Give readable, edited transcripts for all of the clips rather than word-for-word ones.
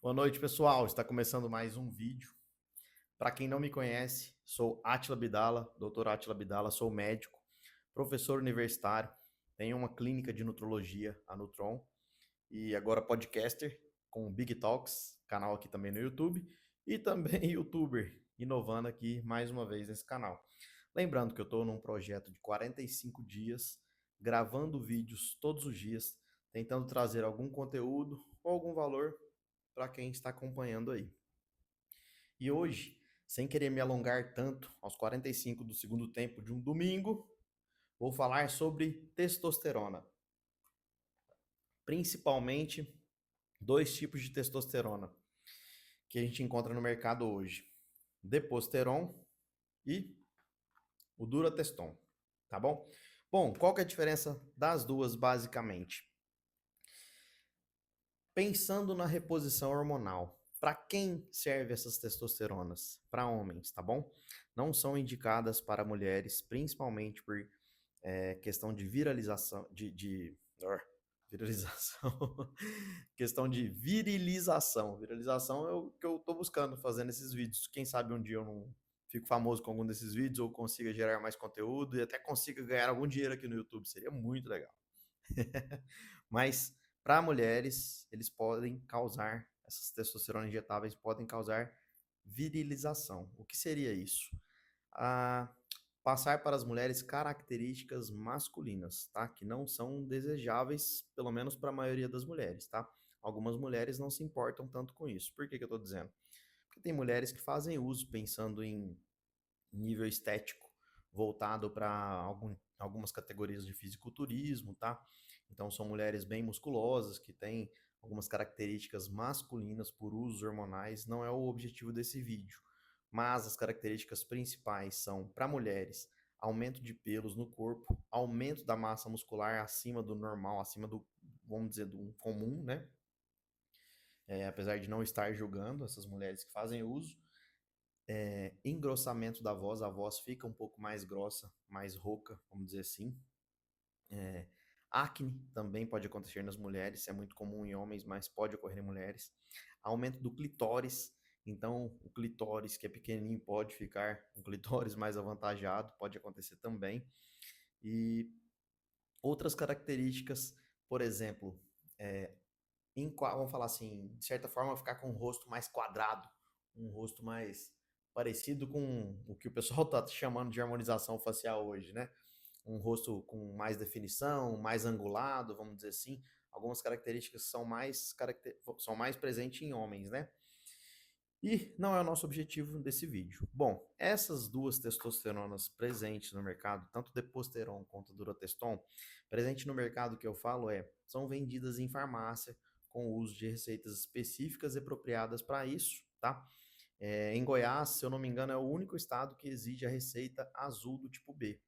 Boa noite, pessoal. Está começando mais um vídeo. Para quem não me conhece, sou Átila Abdala, Dr. Átila Abdala, sou médico, professor universitário, tenho uma clínica de nutrologia, a Nutron, e agora podcaster com o Big Talks, canal aqui também no YouTube, e também youtuber, inovando aqui mais uma vez nesse canal. Lembrando que eu estou num projeto de 45 dias, gravando vídeos todos os dias, tentando trazer algum conteúdo ou algum valor para quem está acompanhando aí. E hoje, sem querer me alongar tanto, aos 45 do segundo tempo de um domingo, vou falar sobre testosterona. Principalmente dois tipos de testosterona que a gente encontra no mercado hoje: Deposteron e o Durateston, tá bom? Bom, qual que é a diferença das duas basicamente? Pensando na reposição hormonal, para quem serve essas testosteronas? Para homens, tá bom? Não são indicadas para mulheres, principalmente por questão de viralização, viralização, questão de virilização. Viralização é o que eu estou buscando fazer nesses vídeos. Quem sabe um dia eu não fico famoso com algum desses vídeos ou consiga gerar mais conteúdo e até consiga ganhar algum dinheiro aqui no YouTube. Seria muito legal. Mas para mulheres, eles podem causar, essas testosterona injetáveis podem causar virilização. O que seria isso? Ah, passar para as mulheres características masculinas, tá? Que não são desejáveis, pelo menos para a maioria das mulheres, tá? Algumas mulheres não se importam tanto com isso. Por que que eu estou dizendo? Porque tem mulheres que fazem uso pensando em nível estético, voltado para algumas categorias de fisiculturismo, tá? Então são mulheres bem musculosas que têm algumas características masculinas por usos hormonais, não é o objetivo desse vídeo. Mas as características principais são para mulheres: aumento de pelos no corpo, aumento da massa muscular acima do normal, acima do, vamos dizer, do comum, né? Apesar de não estar julgando essas mulheres que fazem uso, engrossamento da voz, a voz fica um pouco mais grossa, mais rouca, vamos dizer assim. É, acne também pode acontecer nas mulheres, é muito comum em homens, mas pode ocorrer em mulheres. Aumento do clitóris, então o clitóris que é pequenininho pode ficar um clitóris mais avantajado, pode acontecer também. E outras características, por exemplo, é, vamos falar assim, de certa forma ficar com um rosto mais quadrado, um rosto mais parecido com o que o pessoal está chamando de harmonização facial hoje, né? Um rosto com mais definição, mais angulado, vamos dizer assim. Algumas características são mais presentes em homens, né? E não é o nosso objetivo desse vídeo. Bom, essas duas testosteronas presentes no mercado, tanto Deposteron quanto Durateston, presente no mercado que eu falo são vendidas em farmácia com o uso de receitas específicas e apropriadas para isso, tá? Em Goiás, se eu não me engano, é o único estado que exige a receita azul do tipo B.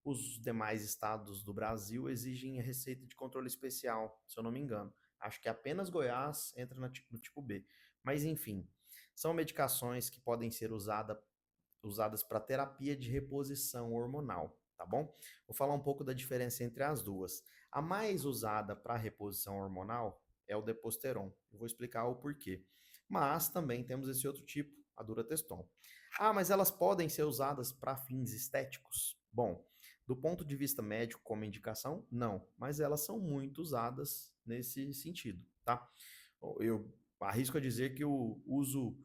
Os demais estados do Brasil exigem a receita de controle especial, se eu não me engano. Acho que apenas Goiás entra no tipo B. Mas enfim, são medicações que podem ser usadas para terapia de reposição hormonal, tá bom? Vou falar um pouco da diferença entre as duas. A mais usada para reposição hormonal é o Deposteron. Eu vou explicar o porquê. Mas também temos esse outro tipo, a Durateston. Ah, mas elas podem ser usadas para fins estéticos? Bom, do ponto de vista médico, como indicação, não, mas elas são muito usadas nesse sentido, tá? Eu arrisco a dizer que o uso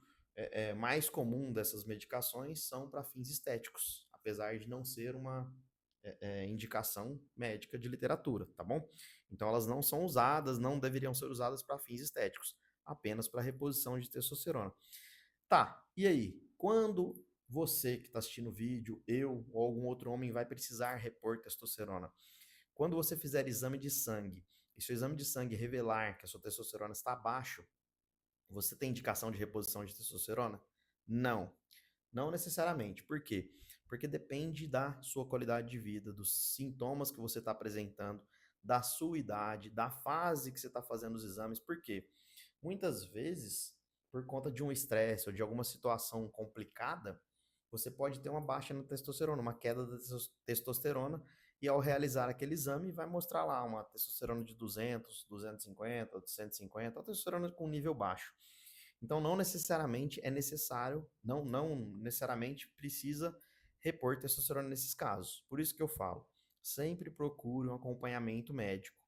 mais comum dessas medicações são para fins estéticos, apesar de não ser uma indicação médica de literatura, tá bom? Então elas não são usadas, não deveriam ser usadas para fins estéticos, apenas para reposição de testosterona. Tá, e aí? Quando você que está assistindo o vídeo, eu ou algum outro homem vai precisar repor testosterona? Quando você fizer exame de sangue e seu exame de sangue revelar que a sua testosterona está abaixo, você tem indicação de reposição de testosterona? Não, não necessariamente. Por quê? Porque depende da sua qualidade de vida, dos sintomas que você está apresentando, da sua idade, da fase que você está fazendo os exames. Por quê? Muitas vezes, por conta de um estresse ou de alguma situação complicada, você pode ter uma baixa na testosterona, uma queda da testosterona, e ao realizar aquele exame, vai mostrar lá uma testosterona de 200, 250, 150, a testosterona com nível baixo. Então, não necessariamente é necessário, não necessariamente precisa repor testosterona nesses casos. Por isso que eu falo, sempre procure um acompanhamento médico,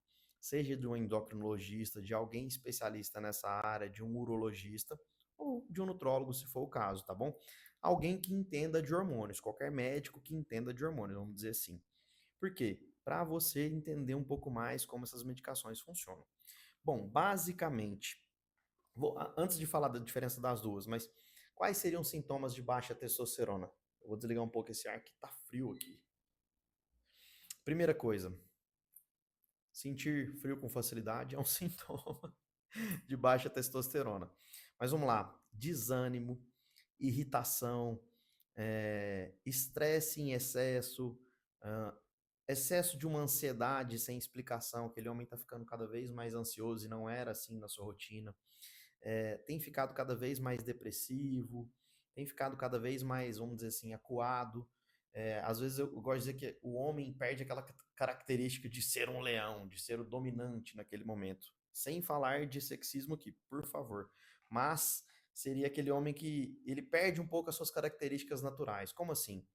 seja de um endocrinologista, de alguém especialista nessa área, de um urologista ou de um nutrólogo, se for o caso, tá bom? Alguém que entenda de hormônios, qualquer médico que entenda de hormônios, vamos dizer assim. Por quê? Para você entender um pouco mais como essas medicações funcionam. Bom, basicamente, antes de falar da diferença das duas, mas quais seriam os sintomas de baixa testosterona? Eu vou desligar um pouco esse ar que tá frio aqui. Primeira coisa, sentir frio com facilidade é um sintoma de baixa testosterona. Mas vamos lá, desânimo, irritação, estresse em excesso, ah, excesso de uma ansiedade sem explicação, aquele homem está ficando cada vez mais ansioso e não era assim na sua rotina, tem ficado cada vez mais depressivo, tem ficado cada vez mais, vamos dizer assim, acuado. Às vezes eu gosto de dizer que o homem perde aquela característica de ser um leão, de ser o dominante naquele momento. Sem falar de sexismo aqui, por favor. Mas seria aquele homem que ele perde um pouco as suas características naturais. Como assim?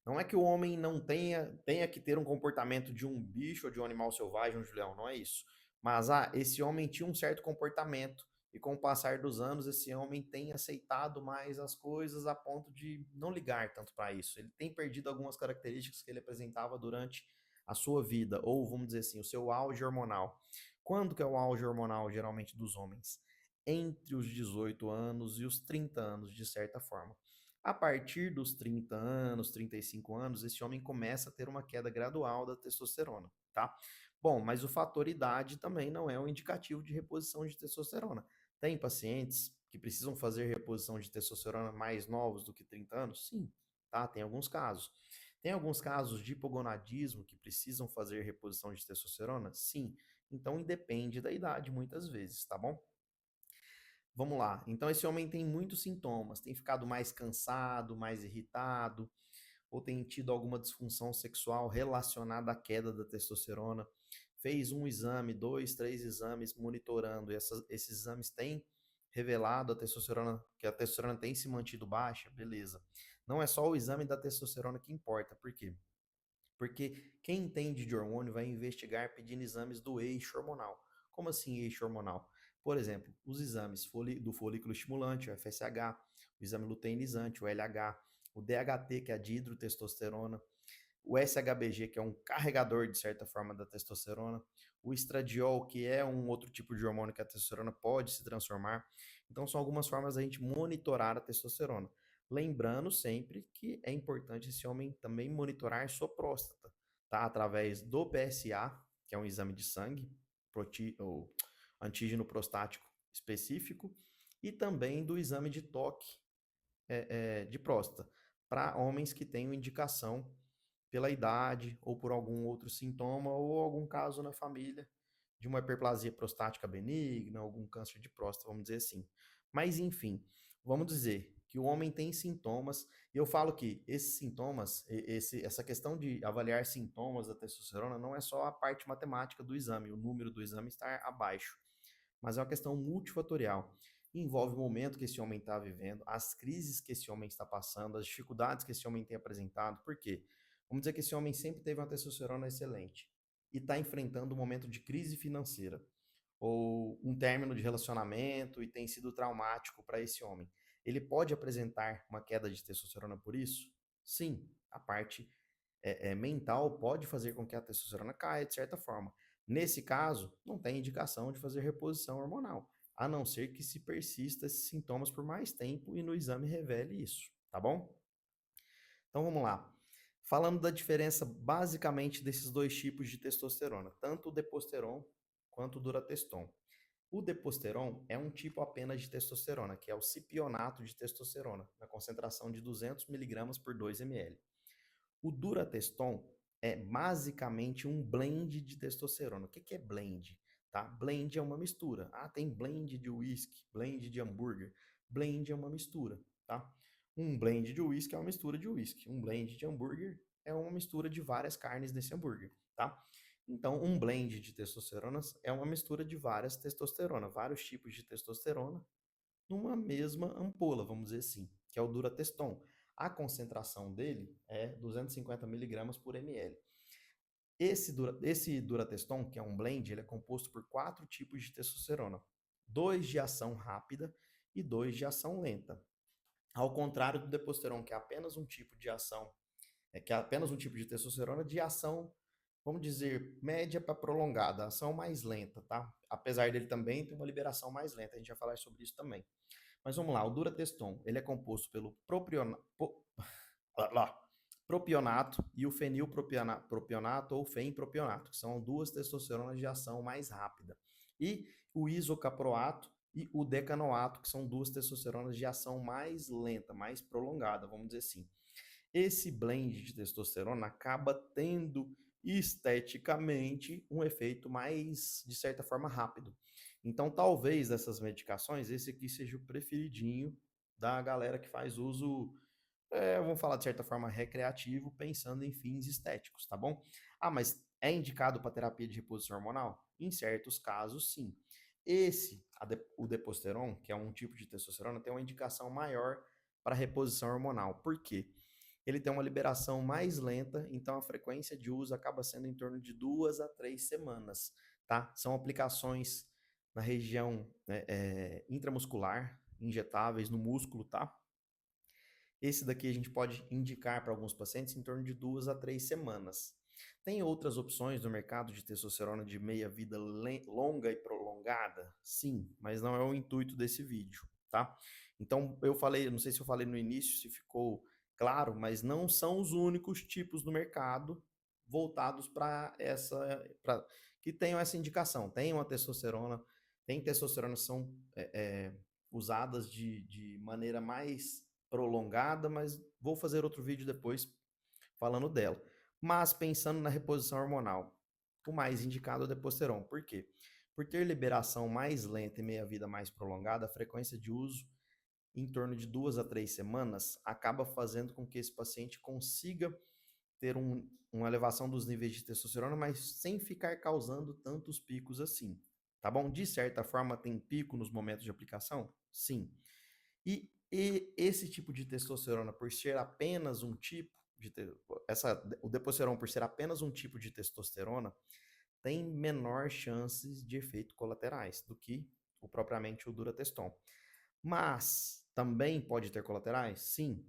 Não é que o homem não tenha que ter um comportamento de um bicho ou de um animal selvagem, um leão, não é isso. Mas esse homem tinha um certo comportamento e com o passar dos anos esse homem tem aceitado mais as coisas a ponto de não ligar tanto para isso. Ele tem perdido algumas características que ele apresentava durante a sua vida, ou vamos dizer assim, o seu auge hormonal. Quando que é o auge hormonal geralmente dos homens? Entre os 18 anos e os 30 anos, de certa forma. A partir dos 30 anos, 35 anos, esse homem começa a ter uma queda gradual da testosterona, tá? Bom, mas o fator idade também não é um indicativo de reposição de testosterona. Tem pacientes que precisam fazer reposição de testosterona mais novos do que 30 anos? Sim, tá? Tem alguns casos. Tem alguns casos de hipogonadismo que precisam fazer reposição de testosterona? Sim. Então, independe da idade, muitas vezes, tá bom? Vamos lá. Então, esse homem tem muitos sintomas, tem ficado mais cansado, mais irritado, ou tem tido alguma disfunção sexual relacionada à queda da testosterona. Fez um exame, dois, três exames monitorando, e esses exames têm revelado que a testosterona tem se mantido baixa, beleza. Não é só o exame da testosterona que importa, por quê? Porque quem entende de hormônio vai investigar pedindo exames do eixo hormonal. Como assim eixo hormonal? Por exemplo, os exames do folículo estimulante, o FSH, o exame luteinizante, o LH, o DHT, que é a dihidrotestosterona, o SHBG, que é um carregador, de certa forma, da testosterona, o estradiol, que é um outro tipo de hormônio que a testosterona pode se transformar. Então, são algumas formas da gente monitorar a testosterona. Lembrando sempre que é importante esse homem também monitorar sua próstata, tá? Através do PSA, que é um exame de sangue, ou antígeno prostático específico, e também do exame de toque de próstata, para homens que tenham indicação pela idade ou por algum outro sintoma ou algum caso na família de uma hiperplasia prostática benigna, algum câncer de próstata, vamos dizer assim. Mas enfim, vamos dizer que o homem tem sintomas, e eu falo que esses sintomas, essa questão de avaliar sintomas da testosterona não é só a parte matemática do exame, o número do exame estar abaixo, mas é uma questão multifatorial. Envolve o momento que esse homem está vivendo, as crises que esse homem está passando, as dificuldades que esse homem tem apresentado. Por quê? Vamos dizer que esse homem sempre teve uma testosterona excelente e está enfrentando um momento de crise financeira ou um término de relacionamento e tem sido traumático para esse homem. Ele pode apresentar uma queda de testosterona por isso? Sim, a parte mental pode fazer com que a testosterona caia de certa forma. Nesse caso, não tem indicação de fazer reposição hormonal, a não ser que se persista esses sintomas por mais tempo e no exame revele isso, tá bom? Então vamos lá. Falando da diferença basicamente desses dois tipos de testosterona, tanto o deposteron quanto o durateston. O deposteron é um tipo apenas de testosterona, que é o cipionato de testosterona, na concentração de 200 miligramas por 2 ml. O Durateston é basicamente um blend de testosterona. O que é blend? Tá? Blend é uma mistura. Tem blend de whisky, blend de hambúrguer. Blend é uma mistura, tá? Um blend de whisky é uma mistura de whisky. Um blend de hambúrguer é uma mistura de várias carnes desse hambúrguer, tá? Então, um blend de testosteronas é uma mistura de várias testosterona, vários tipos de testosterona numa mesma ampola, vamos dizer assim, que é o Durateston. A concentração dele é 250 miligramas por ml. Esse Durateston, que é um blend, ele é composto por 4 tipos de testosterona. 2 de ação rápida e 2 de ação lenta. Ao contrário do Deposteron, que é apenas um tipo de ação, que é apenas um tipo de testosterona de ação, vamos dizer, média para prolongada, ação mais lenta, tá? Apesar dele também ter uma liberação mais lenta, a gente vai falar sobre isso também. Mas vamos lá, o Durateston, ele é composto pelo propionato e o fenilpropionato ou fenpropionato, que são duas testosteronas de ação mais rápida. E o isocaproato e o decanoato, que são duas testosteronas de ação mais lenta, mais prolongada, vamos dizer assim. Esse blend de testosterona acaba tendo esteticamente um efeito mais, de certa forma, rápido. Então, talvez dessas medicações, esse aqui seja o preferidinho da galera que faz uso, vamos falar de certa forma, recreativo, pensando em fins estéticos, tá bom? Ah, mas é indicado para terapia de reposição hormonal? Em certos casos, sim. O Deposteron, que é um tipo de testosterona, tem uma indicação maior para reposição hormonal. Por quê? Ele tem uma liberação mais lenta, então a frequência de uso acaba sendo em torno de 2 a 3 semanas, tá? São aplicações na região, né, intramuscular, injetáveis no músculo, tá? Esse daqui a gente pode indicar para alguns pacientes em torno de 2 a 3 semanas. Tem outras opções no mercado de testosterona de meia-vida longa e prolongada? Sim, mas não é o intuito desse vídeo, tá? Então, eu falei, não sei se eu falei no início, se ficou claro, mas não são os únicos tipos no mercado voltados para que tenham essa indicação. Tem uma testosterona, tem testosteronas que são usadas de maneira mais prolongada, mas vou fazer outro vídeo depois falando dela. Mas pensando na reposição hormonal, o mais indicado é o Deposteron. Por quê? Por ter liberação mais lenta e meia-vida mais prolongada, a frequência de uso em torno de 2 a 3 semanas acaba fazendo com que esse paciente consiga ter uma elevação dos níveis de testosterona, mas sem ficar causando tantos picos assim. Tá bom? De certa forma, tem pico nos momentos de aplicação? Sim. E esse tipo de testosterona, por ser apenas um tipo o Deposteron, por ser apenas um tipo de testosterona, tem menor chances de efeitos colaterais do que propriamente o Durateston. Mas também pode ter colaterais? Sim.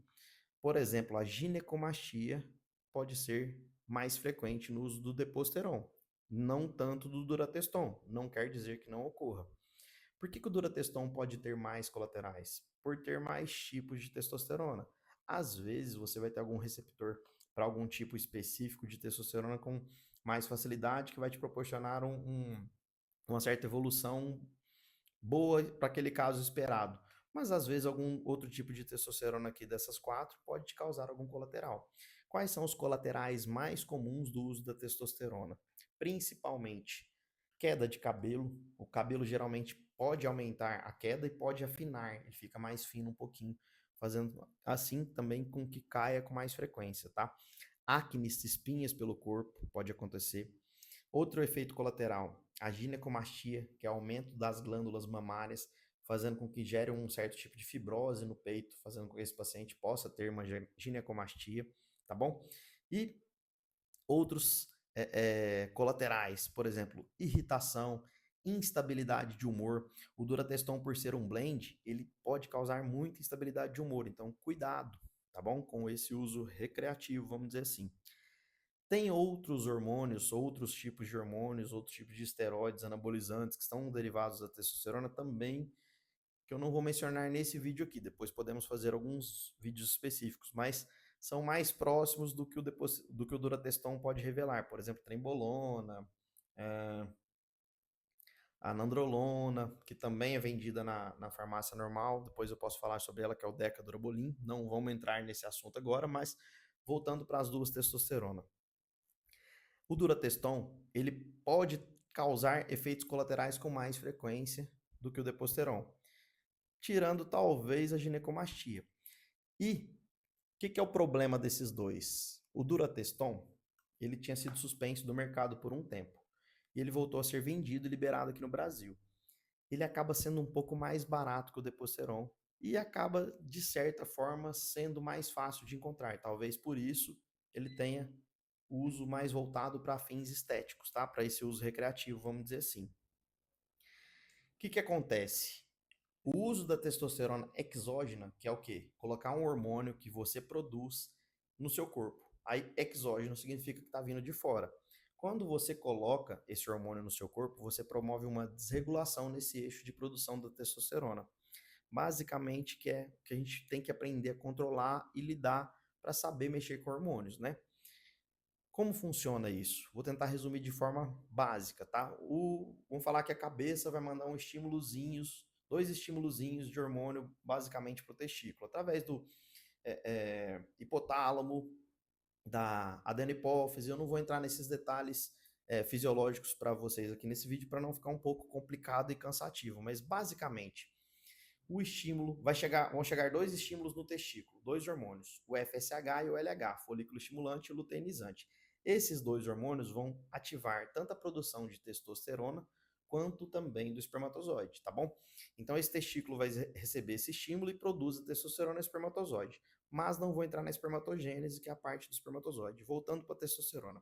Por exemplo, a ginecomastia pode ser mais frequente no uso do Deposteron, não tanto do Durateston. Não quer dizer que não ocorra. Por que o Durateston pode ter mais colaterais? Por ter mais tipos de testosterona. Às vezes você vai ter algum receptor para algum tipo específico de testosterona com mais facilidade que vai te proporcionar uma certa evolução boa para aquele caso esperado. Mas às vezes algum outro tipo de testosterona aqui dessas 4 pode te causar algum colateral. Quais são os colaterais mais comuns do uso da testosterona? Principalmente queda de cabelo. O cabelo geralmente pode aumentar a queda e pode afinar, ele fica mais fino um pouquinho, fazendo assim também com que caia com mais frequência, tá? Acne, espinhas pelo corpo, pode acontecer. Outro efeito colateral, a ginecomastia, que é o aumento das glândulas mamárias, fazendo com que gere um certo tipo de fibrose no peito, fazendo com que esse paciente possa ter uma ginecomastia, tá bom? E outros colaterais, por exemplo, irritação, instabilidade de humor. O Durateston, por ser um blend, ele pode causar muita instabilidade de humor, então cuidado, tá bom? Com esse uso recreativo, vamos dizer assim. Tem outros hormônios, outros tipos de hormônios, outros tipos de esteroides anabolizantes que estão derivados da testosterona também, que eu não vou mencionar nesse vídeo aqui. Depois podemos fazer alguns vídeos específicos, mas são mais próximos do que o Durateston pode revelar. Por exemplo, trembolona, é, a nandrolona, que também é vendida na farmácia normal. Depois eu posso falar sobre ela, que é o Decadurabolin. Não vamos entrar nesse assunto agora, mas voltando para as duas testosterona. O Durateston, ele pode causar efeitos colaterais com mais frequência do que o Deposteron, tirando talvez a ginecomastia. E o que é o problema desses dois? O Durateston, ele tinha sido suspenso do mercado por um tempo. E ele voltou a ser vendido e liberado aqui no Brasil. ele acaba sendo um pouco mais barato que o Deposteron e acaba, de certa forma, sendo mais fácil de encontrar. Talvez por isso ele tenha o uso mais voltado para fins estéticos, tá? Para esse uso recreativo, vamos dizer assim. O que acontece? O uso da testosterona exógena, que é o quê? Colocar um hormônio que você produz no seu corpo. Aí, exógeno significa que está vindo de fora. Quando você coloca esse hormônio no seu corpo, você promove uma desregulação nesse eixo de produção da testosterona. Basicamente, que é que a gente tem que aprender a controlar e lidar para saber mexer com hormônios, né? Como funciona isso? Vou tentar resumir de forma básica, tá? Vamos falar que a cabeça vai mandar dois estímulozinhos de hormônio, basicamente para o testículo, através do hipotálamo, da adenohipófise. Eu não vou entrar nesses detalhes fisiológicos para vocês aqui nesse vídeo para não ficar um pouco complicado e cansativo, mas basicamente o estímulo vão chegar dois estímulos no testículo, dois hormônios, o FSH e o LH, folículo estimulante e luteinizante. Esses dois hormônios vão ativar tanto a produção de testosterona quanto também do espermatozoide, tá bom? Então esse testículo vai receber esse estímulo e produz a testosterona no espermatozoide, mas não vou entrar na espermatogênese, que é a parte do espermatozoide. Voltando para a testosterona.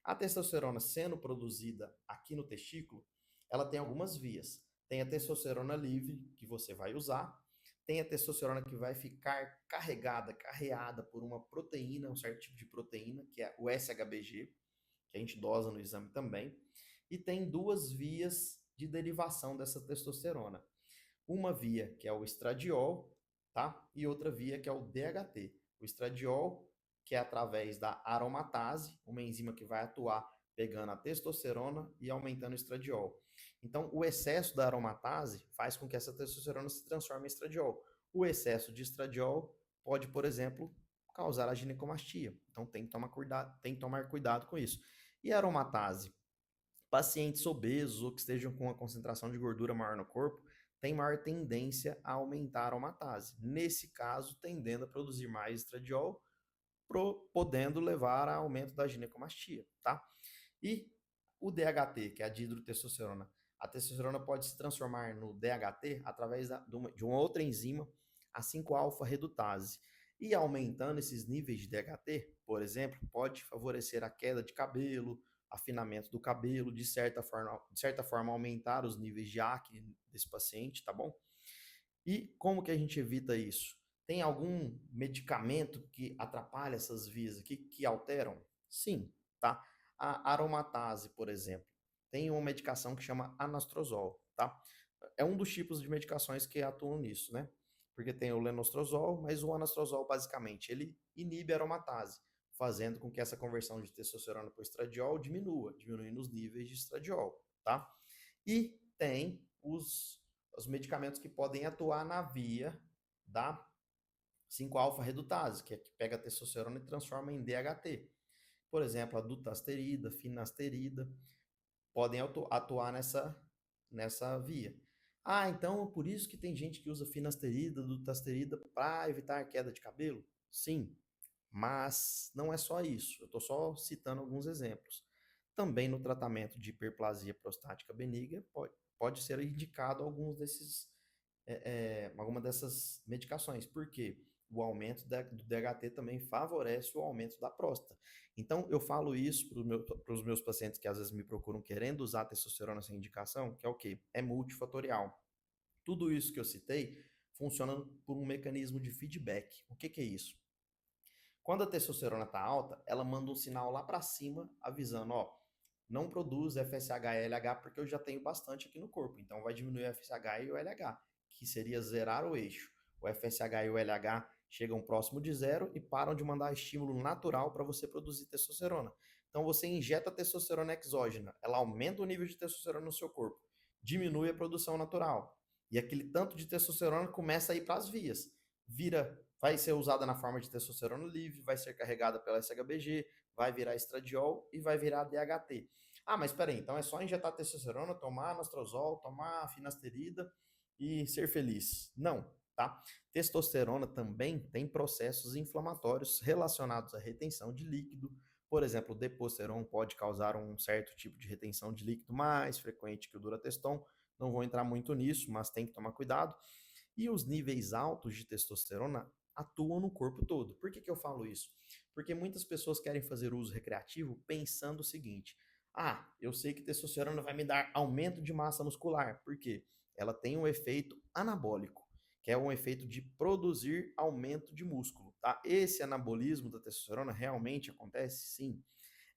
A testosterona sendo produzida aqui no testículo, ela tem algumas vias. Tem a testosterona livre, que você vai usar. Tem a testosterona que vai ficar carreada por uma proteína, um certo tipo de proteína, que é o SHBG, que a gente dosa no exame também. E tem duas vias de derivação dessa testosterona. Uma via que é o estradiol, tá? E outra via que é o DHT. O estradiol, que é através da aromatase, uma enzima que vai atuar pegando a testosterona e aumentando o estradiol. Então, o excesso da aromatase faz com que essa testosterona se transforme em estradiol. O excesso de estradiol pode, por exemplo, causar a ginecomastia. Então, tem que tomar cuidado com isso. E a aromatase? Pacientes obesos ou que estejam com uma concentração de gordura maior no corpo têm maior tendência a aumentar a aromatase. Nesse caso, tendendo a produzir mais estradiol, podendo levar a aumento da ginecomastia, tá? E o DHT, que é a dihidrotestosterona. A testosterona pode se transformar no DHT através de uma outra enzima, a 5-alfa-redutase. E aumentando esses níveis de DHT, por exemplo, pode favorecer a queda de cabelo, afinamento do cabelo, de certa forma aumentar os níveis de acne desse paciente, tá bom? E como que a gente evita isso? Tem algum medicamento que atrapalha essas vias aqui, que alteram? Sim, tá? A aromatase, por exemplo, tem uma medicação que chama anastrozol, tá? É um dos tipos de medicações que atuam nisso, né? Porque tem o lenostrozol, mas o anastrozol, basicamente, ele inibe a aromatase, fazendo com que essa conversão de testosterona para o estradiol diminuindo os níveis de estradiol, tá? E tem os medicamentos que podem atuar na via da 5-alfa-redutase, que é que pega a testosterona e transforma em DHT. Por exemplo, a dutasterida, finasterida, podem atuar nessa via. Ah, então por isso que tem gente que usa finasterida, dutasterida para evitar queda de cabelo? Sim, mas não é só isso. Eu estou só citando alguns exemplos. Também no tratamento de hiperplasia prostática benigna pode ser indicado alguma dessas medicações. Por quê? O aumento do DHT também favorece o aumento da próstata. Então, eu falo isso para os meus pacientes que às vezes me procuram querendo usar testosterona sem indicação, que é o quê? É multifatorial. Tudo isso que eu citei funciona por um mecanismo de feedback. O que é isso? Quando a testosterona está alta, ela manda um sinal lá para cima avisando, ó, não produz FSH e LH porque eu já tenho bastante aqui no corpo, então vai diminuir o FSH e o LH, que seria zerar o eixo. O FSH e o LH chegam próximo de zero e param de mandar estímulo natural para você produzir testosterona. Então você injeta testosterona exógena, ela aumenta o nível de testosterona no seu corpo, diminui a produção natural. E aquele tanto de testosterona começa a ir para as vias. Vai ser usada na forma de testosterona livre, vai ser carregada pela SHBG, vai virar estradiol e vai virar DHT. Ah, mas espera aí, então é só injetar testosterona, tomar anastrozol, tomar finasterida e ser feliz. Não, tá? Testosterona também tem processos inflamatórios relacionados à retenção de líquido. Por exemplo, o deposteron pode causar um certo tipo de retenção de líquido mais frequente que o durateston, não vou entrar muito nisso, mas tem que tomar cuidado. E os níveis altos de testosterona atuam no corpo todo. Por que eu falo isso? Porque muitas pessoas querem fazer uso recreativo pensando o seguinte: ah, eu sei que testosterona vai me dar aumento de massa muscular. Por quê? Ela tem um efeito anabólico, que é um efeito de produzir aumento de músculo, tá? Esse anabolismo da testosterona realmente acontece? Sim.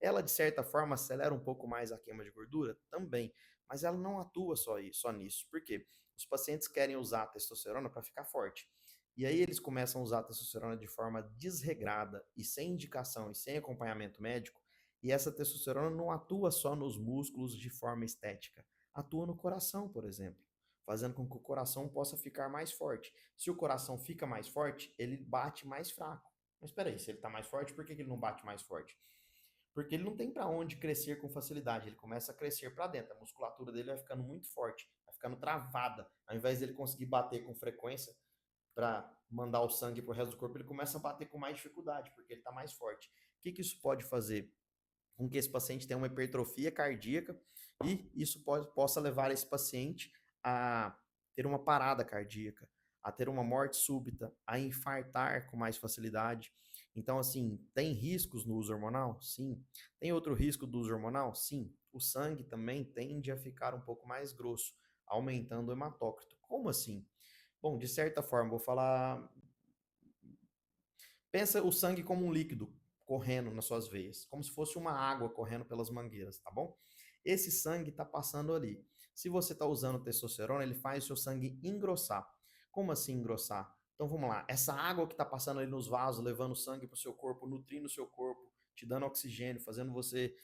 Ela, de certa forma, acelera um pouco mais a queima de gordura? Também. Mas ela não atua só nisso. Por quê? Os pacientes querem usar a testosterona para ficar forte. E aí eles começam a usar a testosterona de forma desregrada e sem indicação e sem acompanhamento médico. E essa testosterona não atua só nos músculos de forma estética. Atua no coração, por exemplo, fazendo com que o coração possa ficar mais forte. Se o coração fica mais forte, ele bate mais fraco. Mas espera aí, se ele está mais forte, por que ele não bate mais forte? Porque ele não tem para onde crescer com facilidade, ele começa a crescer para dentro, a musculatura dele vai ficando muito forte, vai ficando travada. Ao invés dele conseguir bater com frequência para mandar o sangue para o resto do corpo, ele começa a bater com mais dificuldade, porque ele está mais forte. O que isso pode fazer? Com que esse paciente tenha uma hipertrofia cardíaca e isso possa levar esse paciente a ter uma parada cardíaca, a ter uma morte súbita, a infartar com mais facilidade. Então, assim, tem riscos no uso hormonal? Sim. Tem outro risco do uso hormonal? Sim. O sangue também tende a ficar um pouco mais grosso, aumentando o hematócrito. Como assim? Bom, de certa forma, vou falar. Pensa o sangue como um líquido correndo nas suas veias, como se fosse uma água correndo pelas mangueiras, tá bom? Esse sangue está passando ali. Se você está usando testosterona, ele faz o seu sangue engrossar. Como assim engrossar? Então vamos lá, essa água que está passando ali nos vasos, levando sangue para o seu corpo, nutrindo o seu corpo, te dando oxigênio, fazendo você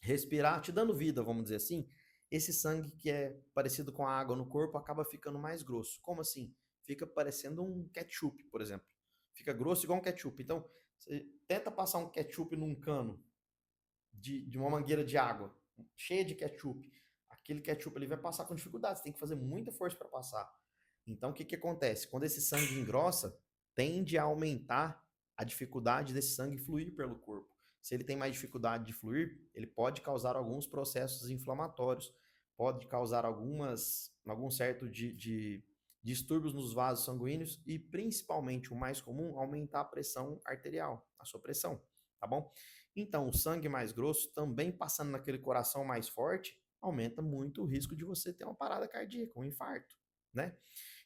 respirar, te dando vida, vamos dizer assim, esse sangue que é parecido com a água no corpo acaba ficando mais grosso. Como assim? Fica parecendo um ketchup, por exemplo. Fica grosso igual um ketchup. Então, você tenta passar um ketchup num cano de uma mangueira de água cheia de ketchup. Aquele ketchup ele vai passar com dificuldade, você tem que fazer muita força para passar. Então, o que acontece? Quando esse sangue engrossa, tende a aumentar a dificuldade desse sangue fluir pelo corpo. Se ele tem mais dificuldade de fluir, ele pode causar alguns processos inflamatórios, pode causar algum certo de distúrbios nos vasos sanguíneos e, principalmente, o mais comum, aumentar a pressão arterial, a sua pressão, tá bom? Então, o sangue mais grosso, também passando naquele coração mais forte, aumenta muito o risco de você ter uma parada cardíaca, um infarto, né?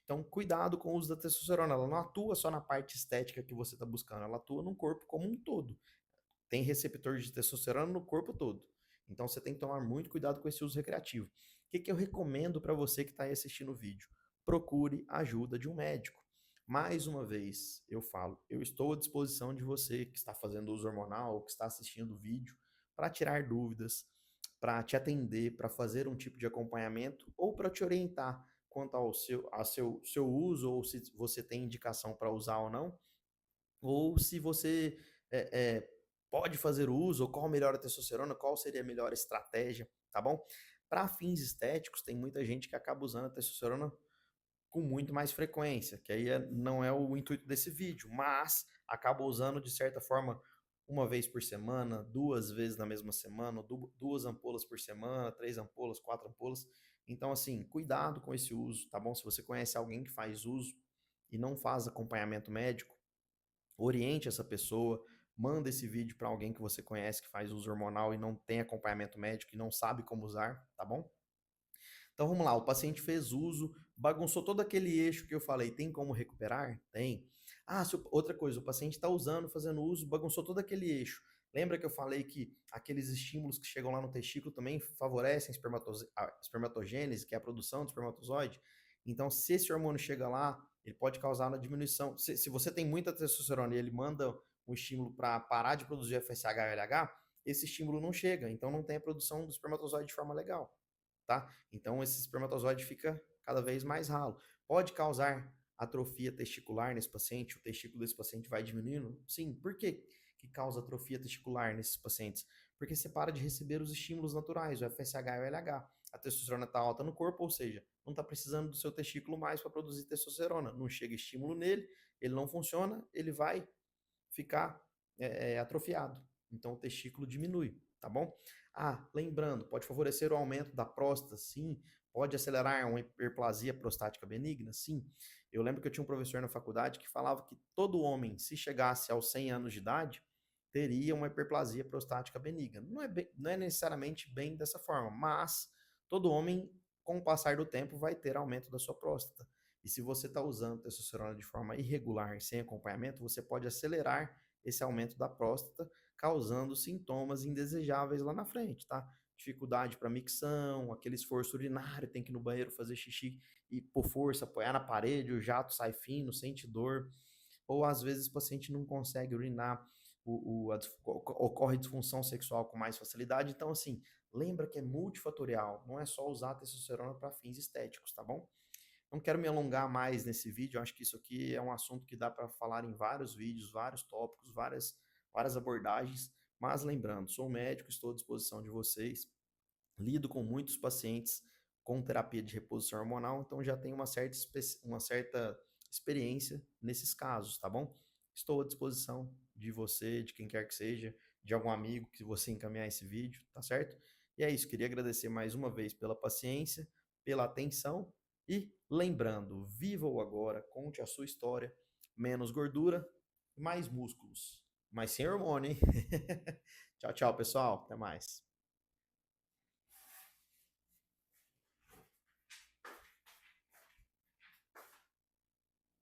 Então, cuidado com o uso da testosterona. Ela não atua só na parte estética que você está buscando, ela atua no corpo como um todo. Tem receptor de testosterona no corpo todo. Então, você tem que tomar muito cuidado com esse uso recreativo. O que eu recomendo para você que está aí assistindo o vídeo? Procure a ajuda de um médico. Mais uma vez, eu falo, eu estou à disposição de você que está fazendo uso hormonal, ou que está assistindo o vídeo, para tirar dúvidas, para te atender, para fazer um tipo de acompanhamento ou para te orientar quanto ao seu uso, ou se você tem indicação para usar ou não, ou se você pode fazer uso, ou qual melhor a testosterona, qual seria a melhor estratégia, tá bom? Para fins estéticos, tem muita gente que acaba usando a testosterona com muito mais frequência, que aí não é o intuito desse vídeo, mas acaba usando de certa forma uma vez por semana, duas vezes na mesma semana, duas ampolas por semana, três ampolas, quatro ampolas. Então, assim, cuidado com esse uso, tá bom? Se você conhece alguém que faz uso e não faz acompanhamento médico, oriente essa pessoa, manda esse vídeo para alguém que você conhece que faz uso hormonal e não tem acompanhamento médico e não sabe como usar, tá bom? Então vamos lá, o paciente fez uso, bagunçou todo aquele eixo que eu falei, tem como recuperar? Tem. Ah, outra coisa, o paciente está usando, fazendo uso, bagunçou todo aquele eixo. Lembra que eu falei que aqueles estímulos que chegam lá no testículo também favorecem a espermatogênese, que é a produção do espermatozoide? Então, se esse hormônio chega lá, ele pode causar uma diminuição. Se você tem muita testosterona e ele manda um estímulo para parar de produzir FSH e LH, esse estímulo não chega, então não tem a produção do espermatozoide de forma legal, tá? Então esse espermatozoide fica cada vez mais ralo. Pode causar atrofia testicular nesse paciente, o testículo desse paciente vai diminuindo? Sim. Por que que causa atrofia testicular nesses pacientes? Porque você para de receber os estímulos naturais, o FSH e o LH. A testosterona está alta no corpo, ou seja, não está precisando do seu testículo mais para produzir testosterona. Não chega estímulo nele, ele não funciona, ele vai ficar atrofiado. Então o testículo diminui, tá bom? Ah, lembrando, pode favorecer o aumento da próstata? Sim. Pode acelerar uma hiperplasia prostática benigna? Sim. Eu lembro que eu tinha um professor na faculdade que falava que todo homem, se chegasse aos 100 anos de idade, teria uma hiperplasia prostática benigna. Não é necessariamente bem dessa forma, mas todo homem, com o passar do tempo, vai ter aumento da sua próstata. E se você está usando testosterona de forma irregular, sem acompanhamento, você pode acelerar esse aumento da próstata, causando sintomas indesejáveis lá na frente, tá? Dificuldade para micção, aquele esforço urinário, tem que ir no banheiro fazer xixi e por força apoiar na parede, o jato sai fino, sente dor, ou às vezes o paciente não consegue urinar, ocorre disfunção sexual com mais facilidade. Então, assim, lembra que é multifatorial, não é só usar testosterona para fins estéticos, tá bom? Não quero me alongar mais nesse vídeo, acho que isso aqui é um assunto que dá para falar em vários vídeos, vários tópicos, várias abordagens, mas lembrando, sou médico, estou à disposição de vocês, lido com muitos pacientes com terapia de reposição hormonal, então já tenho uma certa experiência nesses casos, tá bom? Estou à disposição de você, de quem quer que seja, de algum amigo que você encaminhar esse vídeo, tá certo? E é isso, queria agradecer mais uma vez pela paciência, pela atenção e lembrando, viva o agora, conte a sua história, menos gordura, mais músculos, mas sem hormônio, hein? Tchau, tchau, pessoal, até mais.